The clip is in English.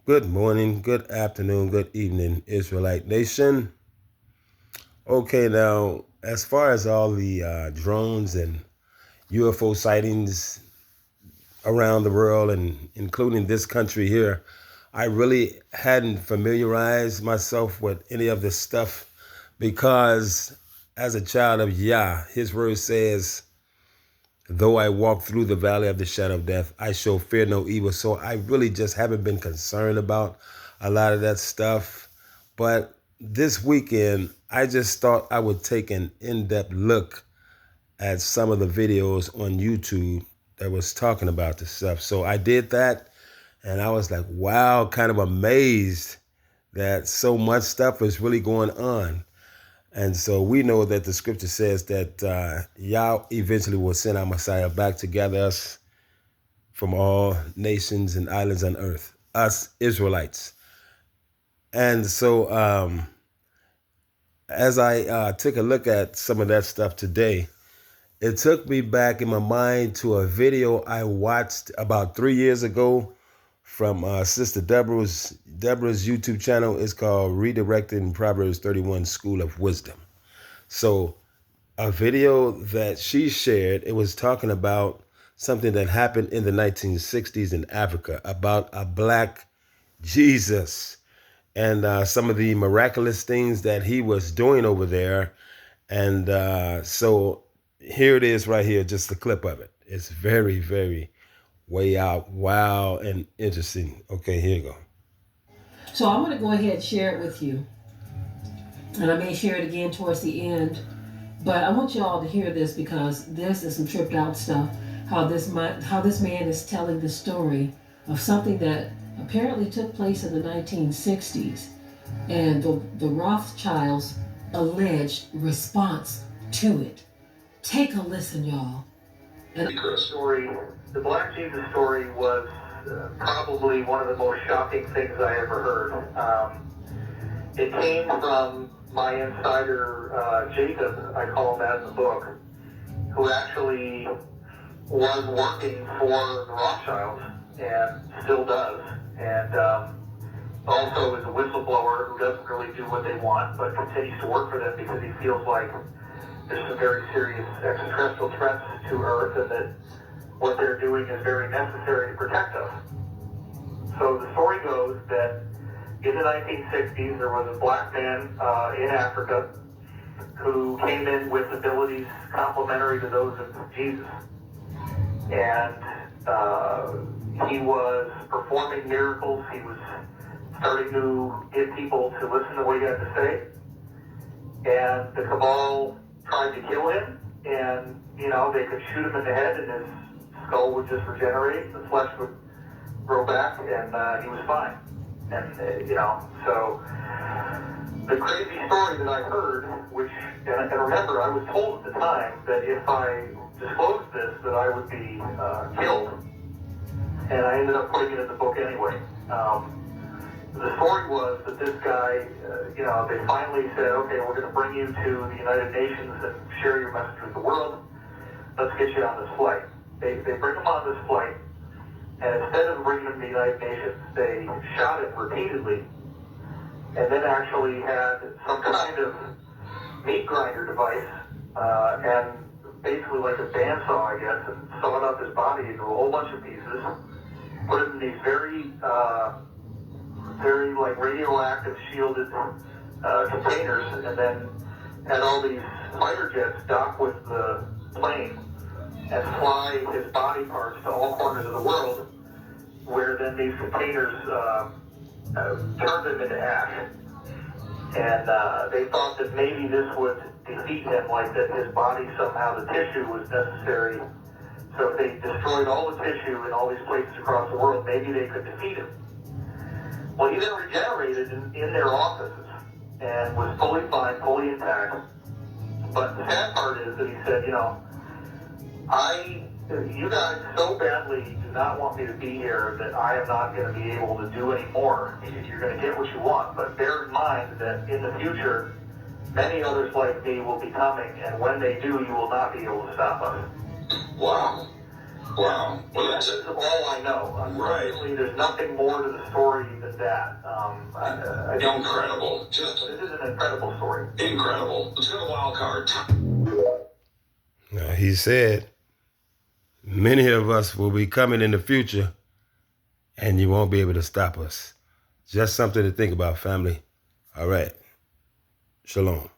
Good morning, good afternoon, good evening, Israelite Nation. Okay, now, as far as all the drones and UFO sightings around the world and including this country here, I really hadn't familiarized myself with any of this stuff because as a child of Yah, his word says, though I walk through the valley of the shadow of death, I shall fear no evil. So I really just haven't been concerned about a lot of that stuff. But this weekend, I just thought I would take an in-depth look at some of the videos on YouTube that was talking about this stuff. So I did that, and I was like, wow, kind of amazed that so much stuff is really going on. And so we know that the scripture says that Yah eventually will send our Messiah back to gather us from all nations and islands on earth, us Israelites. And so as I took a look at some of that stuff today, it took me back in my mind to a video I watched about 3 years ago from Sister Deborah's YouTube channel. It's called Redirecting Proverbs 31 School of Wisdom. So a video that she shared, it was talking about something that happened in the 1960s in Africa about a black Jesus and some of the miraculous things that he was doing over there. And so here it is right here, just a clip of it. It's very, very way out, wow, and interesting. Okay, here you go. So I'm going to go ahead and share it with you. And I may share it again towards the end. But I want you all to hear this because this is some tripped out stuff. How this man is telling the story of something that apparently took place in the 1960s, and the Rothschilds' alleged response to it. Take a listen, y'all. And the story, the Black Jesus story, was probably one of the most shocking things I ever heard. It came from my insider, Jacob, I call him that in the book, who actually was working for the Rothschilds and still does. And also is a whistleblower who doesn't really do what they want, but continues to work for them because he feels like there's some very serious extraterrestrial threats to Earth and that what they're doing is very necessary to protect us. So the story goes that in the 1960s, there was a black man in Africa who came in with abilities complementary to those of Jesus. And he was performing miracles. He was starting to get people to listen to what he had to say. And the cabal tried to kill him. And, they could shoot him in the head and his skull would just regenerate. The flesh would grow back and he was fine. And, so the crazy story that I heard, and remember, I was told at the time that if I disclosed this, that I would be killed. And I ended up putting it in the book anyway. The story was that this guy, they finally said, okay, we're going to bring you to the United Nations and share your message with the world. Let's get you on this flight. They bring him on this flight. And instead of bringing him to the United Nations, they shot him repeatedly and then actually had some kind of meat grinder device and basically like a bandsaw, I guess, and sawed up his body into a whole bunch of pieces, put him in these very like radioactive shielded containers, and then had all these fighter jets dock with the plane and fly his body parts to all corners of the world, where then these containers turned him into ash. And they thought that maybe this would defeat him, like that his body somehow, the tissue was necessary. So if they destroyed all the tissue in all these places across the world, maybe they could defeat him. Well, he then regenerated in their offices and was fully fine, fully intact. But the sad part is that he said, you guys so badly do not want me to be here that I am not going to be able to do any more. You're going to get what you want, but bear in mind that in the future, many others like me will be coming, and when they do, you will not be able to stop us. Wow. Wow. Well, That's all I know. Unfortunately, there's nothing more to the story than that. Incredible. This is an incredible story. Incredible. Let's go to the wild card. Now, he said, many of us will be coming in the future, and you won't be able to stop us. Just something to think about, family. All right. Shalom.